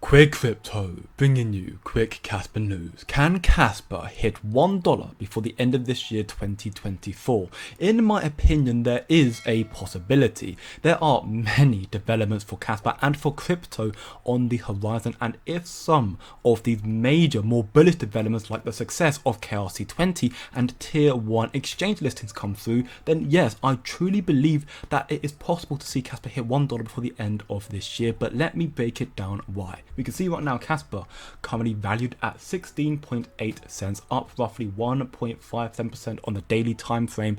Quick Crypto, bringing you quick Kaspa news. Can Kaspa hit $1 before the end of this year 2024? In my opinion, there is a possibility. There are many developments for Kaspa and for crypto on the horizon, and if some of these major, more bullish developments like the success of KRC-20 and Tier 1 exchange listings come through, then yes, I truly believe that it is possible to see Kaspa hit $1 before the end of this year, but let me break it down why. We can see right now Kaspa currently valued at 16.8 cents, up roughly 1.57% on the daily time frame.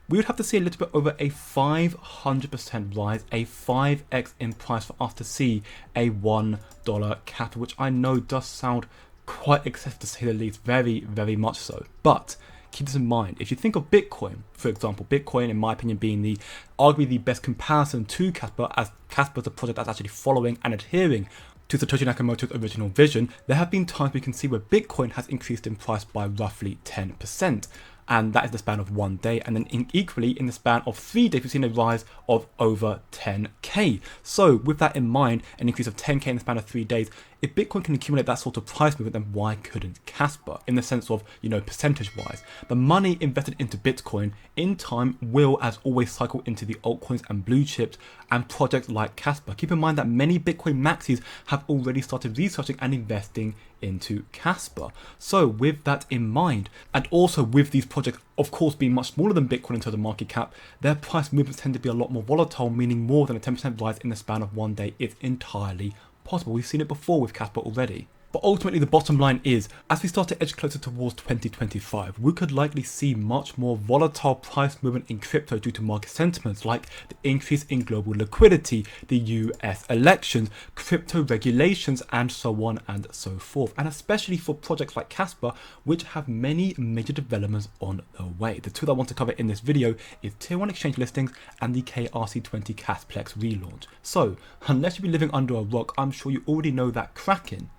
We would have to see a little bit over a 500% rise, a 5x in price for us to see a $1 Kaspa, which I know does sound quite excessive to say the least, very, very much so. But keep this in mind. If you think of Bitcoin, for example, Bitcoin, in my opinion, being arguably the best comparison to Kaspa, as Kaspa is a project that's actually following and adhering to Satoshi Nakamoto's original vision, there have been times we can see where Bitcoin has increased in price by roughly 10%. And that is the span of 1 day. And then equally, in the span of 3 days, we've seen a rise of over 10k. So with that in mind, an increase of 10k in the span of 3 days, if Bitcoin can accumulate that sort of price movement, then why couldn't Kaspa? In the sense of, percentage wise, the money invested into Bitcoin in time will, as always, cycle into the altcoins and blue chips and projects like Kaspa. Keep in mind that many Bitcoin maxis have already started researching and investing into Kaspa. So with that in mind, and also with these projects of course being much smaller than Bitcoin in terms of market cap, their price movements tend to be a lot more volatile, meaning more than a 10% rise in the span of 1 day is entirely possible. We've seen it before with Kaspa already. But ultimately, the bottom line is, as we start to edge closer towards 2025, we could likely see much more volatile price movement in crypto due to market sentiments like the increase in global liquidity, the US elections, crypto regulations, and so on and so forth. And especially for projects like Kaspa, which have many major developments on the way. The two that I want to cover in this video is Tier 1 exchange listings and the KRC-20 Kasplex relaunch. So, unless you've been living under a rock, I'm sure you already know that Kraken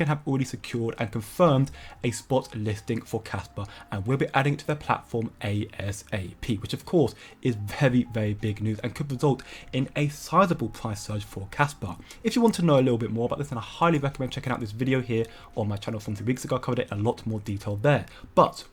have already secured and confirmed a spot listing for Kaspa, and will be adding it to their platform ASAP, which of course is very, very big news and could result in a sizable price surge for Kaspa. If you want to know a little bit more about this, then I highly recommend checking out this video here on my channel from 3 weeks ago. I covered it in a lot more detail there. But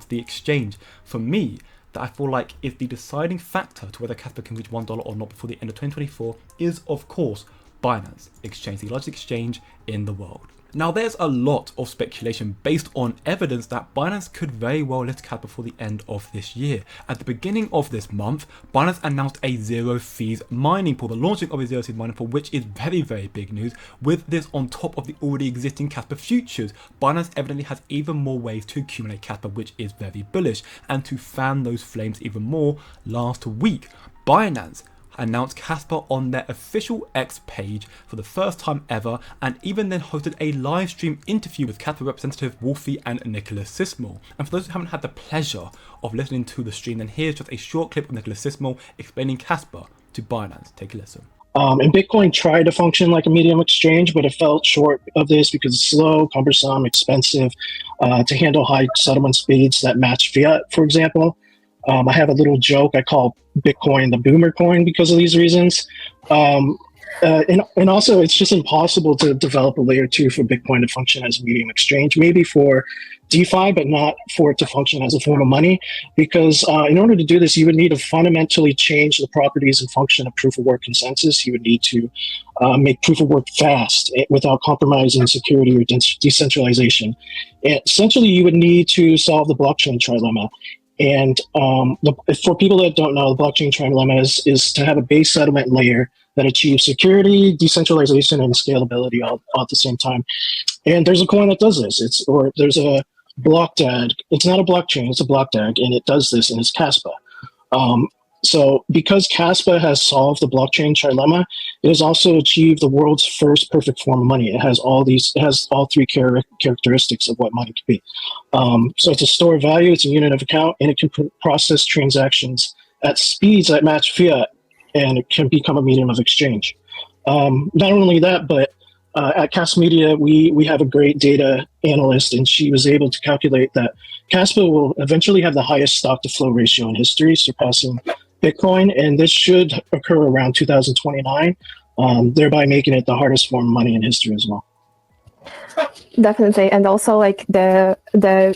the exchange, for me, that I feel like is the deciding factor to whether Kaspa can reach $1 or not before the end of 2024 is, of course, Binance Exchange, the largest exchange in the world. Now, there's a lot of speculation based on evidence that Binance could very well list Kaspa before the end of this year. At the beginning of this month, Binance announced a zero fees mining pool, the launching of a zero fees mining pool, which is very, very big news. With this on top of the already existing Kaspa futures, Binance evidently has even more ways to accumulate Kaspa, which is very bullish. And to fan those flames even more, last week, Binance announced Kaspa on their official X page for the first time ever, and even then hosted a live stream interview with Kaspa representative Wolfie and Nicholas Sismal. And for those who haven't had the pleasure of listening to the stream, then here's just a short clip of Nicholas Sismal explaining Kaspa to Binance. Take a listen. And Bitcoin tried to function like a medium exchange, but it fell short of this because it's slow, cumbersome, expensive to handle high settlement speeds that match fiat, for example. I have a little joke. I call Bitcoin the boomer coin because of these reasons. And also, it's just impossible to develop a layer 2 for Bitcoin to function as a medium exchange, maybe for DeFi, but not for it to function as a form of money. Because in order to do this, you would need to fundamentally change the properties and function of proof of work consensus. You would need to make proof of work fast without compromising security or decentralization. And essentially, you would need to solve the blockchain trilemma. And for people that don't know, the blockchain trilemma is to have a base settlement layer that achieves security, decentralization, and scalability all at the same time. And there's a coin that does this. There's a block DAG. It's not a blockchain, it's a block DAG, and it does this, and it's Kaspa. So because Kaspa has solved the blockchain trilemma, it has also achieved the world's first perfect form of money. It has all 3 characteristics of what money can be. So it's a store of value, it's a unit of account, and it can process transactions at speeds that match fiat, and it can become a medium of exchange. Not only that, but at Kas Media, we have a great data analyst, and she was able to calculate that Kaspa will eventually have the highest stock to flow ratio in history, surpassing Bitcoin, and this should occur around 2029. thereby making it the hardest form of money in history as well. Definitely, and also like the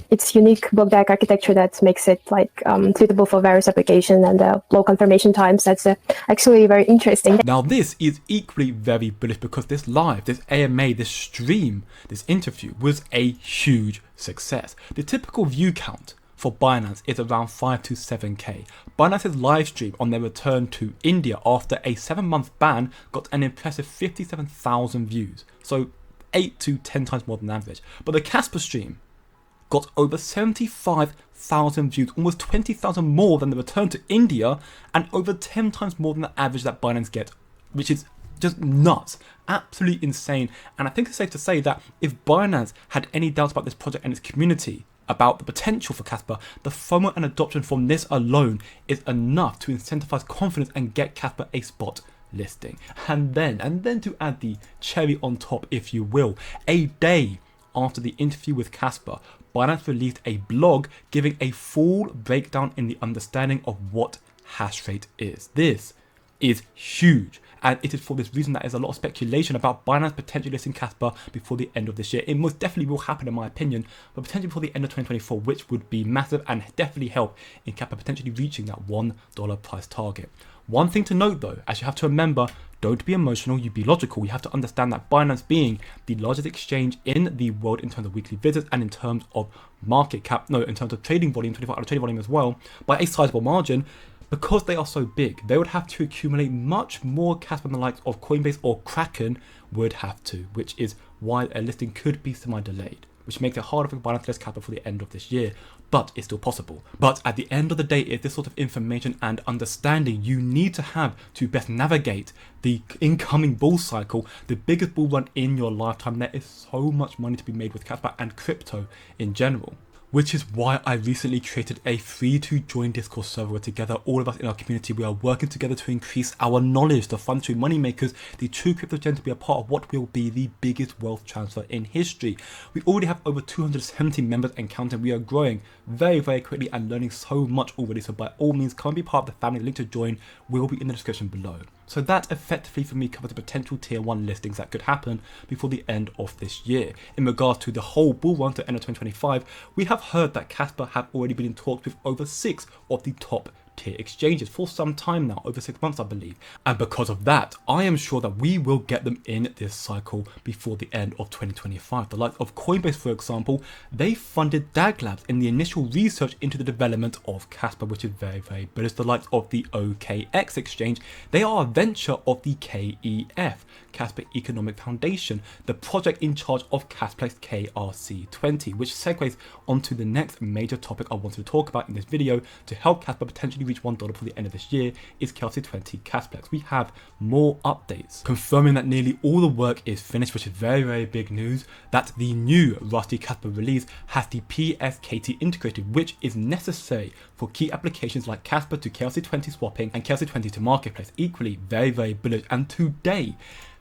its unique block DAG architecture that makes it like suitable for various applications and low confirmation times. That's actually very interesting. Now this is equally very bullish because this live, this AMA, this stream, this interview was a huge success. The typical view count for Binance is around 5 to 7k. Binance's live stream on their return to India after a 7-month ban got an impressive 57,000 views. So 8 to 10 times more than average. But the Kaspa stream got over 75,000 views, almost 20,000 more than the return to India, and over 10 times more than the average that Binance gets, which is just nuts, absolutely insane. And I think it's safe to say that if Binance had any doubts about this project and its community, about the potential for Kaspa, the FOMO and adoption from this alone is enough to incentivize confidence and get Kaspa a spot listing. And then to add the cherry on top, if you will, a day after the interview with Kaspa, Binance released a blog giving a full breakdown in the understanding of what hash rate is. This is huge, and it is for this reason that there's a lot of speculation about Binance potentially listing Kaspa before the end of this year. It most definitely will happen in my opinion, but potentially before the end of 2024, which would be massive and definitely help in Kaspa potentially reaching that $1 price target. One thing to note though, as you have to remember, don't be emotional, you be logical. You have to understand that Binance being the largest exchange in the world in terms of weekly visits and in terms of market cap, in terms of trading volume, 24-hour trading volume as well, by a sizable margin, because they are so big, they would have to accumulate much more Kaspa than the likes of Coinbase or Kraken would have to, which is why a listing could be semi-delayed, which makes it harder for Binance to list Kaspa for the end of this year, but it's still possible. But at the end of the day, it's this sort of information and understanding you need to have to best navigate the incoming bull cycle, the biggest bull run in your lifetime. There is so much money to be made with Kaspa and crypto in general, which is why I recently created a free to join Discord server where together, all of us in our community, we are working together to increase our knowledge, to fund true money makers, the true crypto gen, to be a part of what will be the biggest wealth transfer in history. We already have over 270 members and counting. We are growing very, very quickly and learning so much already. So by all means, come and be part of the family. The link to join will be in the description below. So that effectively for me covers the potential tier 1 listings that could happen before the end of this year. In regards to the whole bull run to end of 2025, we have heard that Kaspa have already been in talks with over 6 of the top tier exchanges for some time now, over 6 months I believe, and because of that I am sure that we will get them in this cycle before the end of 2025. The likes of Coinbase, for example, they funded DAG Labs in the initial research into the development of Kaspa, which is very, very bullish. The likes of the OKX exchange, they are a venture of the KEF, Kaspa Economic Foundation, the project in charge of Kasplex KRC-20, which segues onto the next major topic I wanted to talk about in this video to help Kaspa potentially reach $1 before the end of this year is KRC-20 Kasplex. We have more updates confirming that nearly all the work is finished, which is very, very big news, that the new Rusty Kaspa release has the PSKT integrated, which is necessary for key applications like Kaspa to KRC-20 swapping and KRC-20 to marketplace. Equally very, very bullish. And today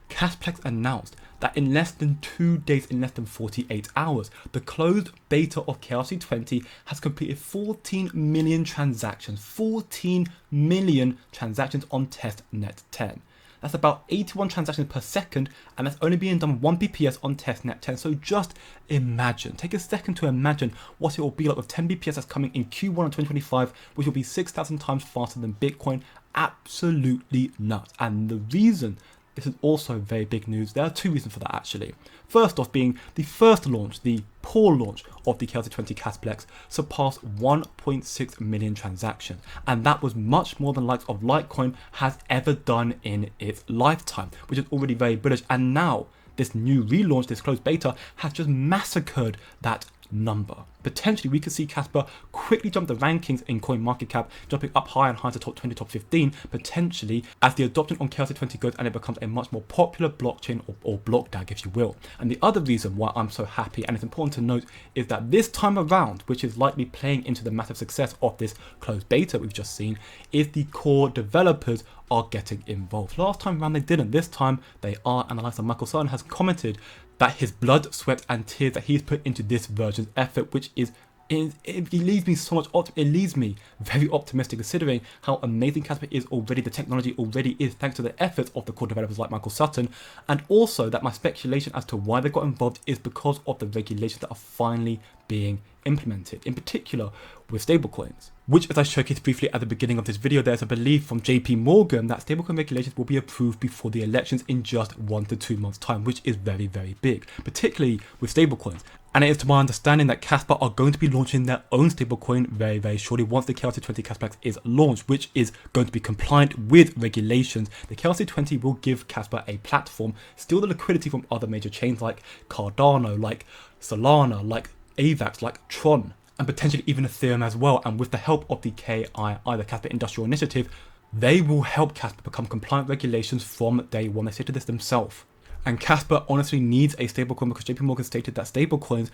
Kasplex announced that in less than 2 days, in less than 48 hours, the closed beta of KRC-20 has completed 14 million transactions. 14 million transactions on testnet 10. That's about 81 transactions per second, and that's only being done 1 BPS on testnet 10. So just imagine, take a second to imagine what it will be like with 10 BPS that's coming in Q1 of 2025, which will be 6,000 times faster than Bitcoin. Absolutely nuts. And the reason this is also very big news, there are 2 reasons for that actually. First off being the first launch, the poor launch of the KRC-20 Kasplex surpassed 1.6 million transactions, and that was much more than the likes of Litecoin has ever done in its lifetime, which is already very bullish. And now this new relaunch, this closed beta, has just massacred that number. Potentially we could see Kaspa quickly jump the rankings in CoinMarketCap, jumping up higher and higher to top 20, top 15, potentially as the adoption on KRC-20 goes and it becomes a much more popular blockchain or block DAG, if you will. And the other reason why I'm so happy, and it's important to note, is that this time around, which is likely playing into the massive success of this closed beta we've just seen, is the core developers are getting involved. Last time around they didn't, this time they are, and the likes of Michael Sutton has commented that his blood, sweat and tears that he's put into this version's effort, which is it leaves me so much it leaves me very optimistic, considering how amazing Kaspa is already, the technology already is, thanks to the efforts of the core developers like Michael Sutton, and also that my speculation as to why they got involved is because of the regulations that are finally being implemented, in particular with stablecoins, which, as I showcased briefly at the beginning of this video, there's a belief from JP Morgan that stablecoin regulations will be approved before the elections in just 1 to 2 months time, which is very, very big, particularly with stablecoins. And it is to my understanding that Kaspa are going to be launching their own stablecoin very, very shortly once the KRC-20 Kaspa is launched, which is going to be compliant with regulations. The KRC-20 will give Kaspa a platform, steal the liquidity from other major chains like Cardano, like Solana, like AVAX, like Tron, and potentially even Ethereum as well. And with the help of the KII, the Kaspa Industrial Initiative, they will help Kaspa become compliant with regulations from day one. They stated this themselves. And Kaspa honestly needs a stablecoin because JP Morgan stated that stablecoins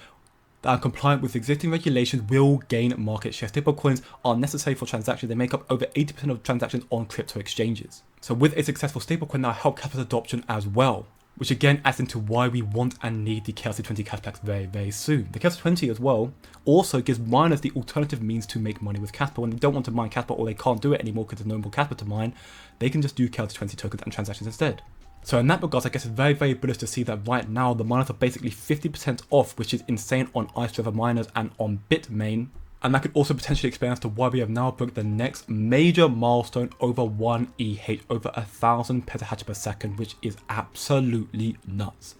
that are compliant with existing regulations will gain market share. Stablecoins are necessary for transactions. They make up over 80% of transactions on crypto exchanges. So with a successful stablecoin, that will help Kaspa's adoption as well, which again adds into why we want and need the KRC-20 Kaspa very, very soon. The KRC-20 as well also gives miners the alternative means to make money with Kaspa. When they don't want to mine Kaspa or they can't do it anymore because there's no more Kaspa to mine, they can just do KRC-20 tokens and transactions instead. So in that regard, I guess it's very, very bullish to see that right now the miners are basically 50% off, which is insane on Ice River miners and on Bitmain. And that could also potentially explain as to why we have now broke the next major milestone over 1 EH, over 1,000 petahash per second, which is absolutely nuts.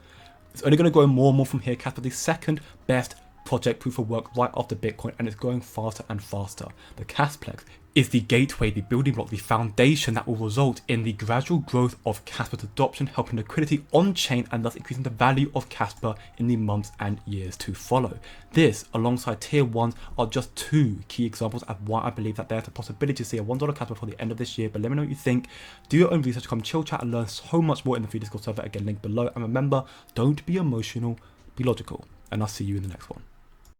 It's only going to grow more and more from here. Kaspa, the second best project proof of work right after Bitcoin, and it's growing faster and faster. The Kasplex is the gateway, the building block, the foundation that will result in the gradual growth of Kaspa's adoption, helping liquidity on chain and thus increasing the value of Kaspa in the months and years to follow. This, alongside tier 1s, are just 2 key examples of why I believe that there's a possibility to see a $1 Kaspa before the end of this year. But let me know what you think. Do your own research, come chill, chat and learn so much more in the free Discord server, again linked below. And remember, don't be emotional, be logical, and I'll see you in the next one.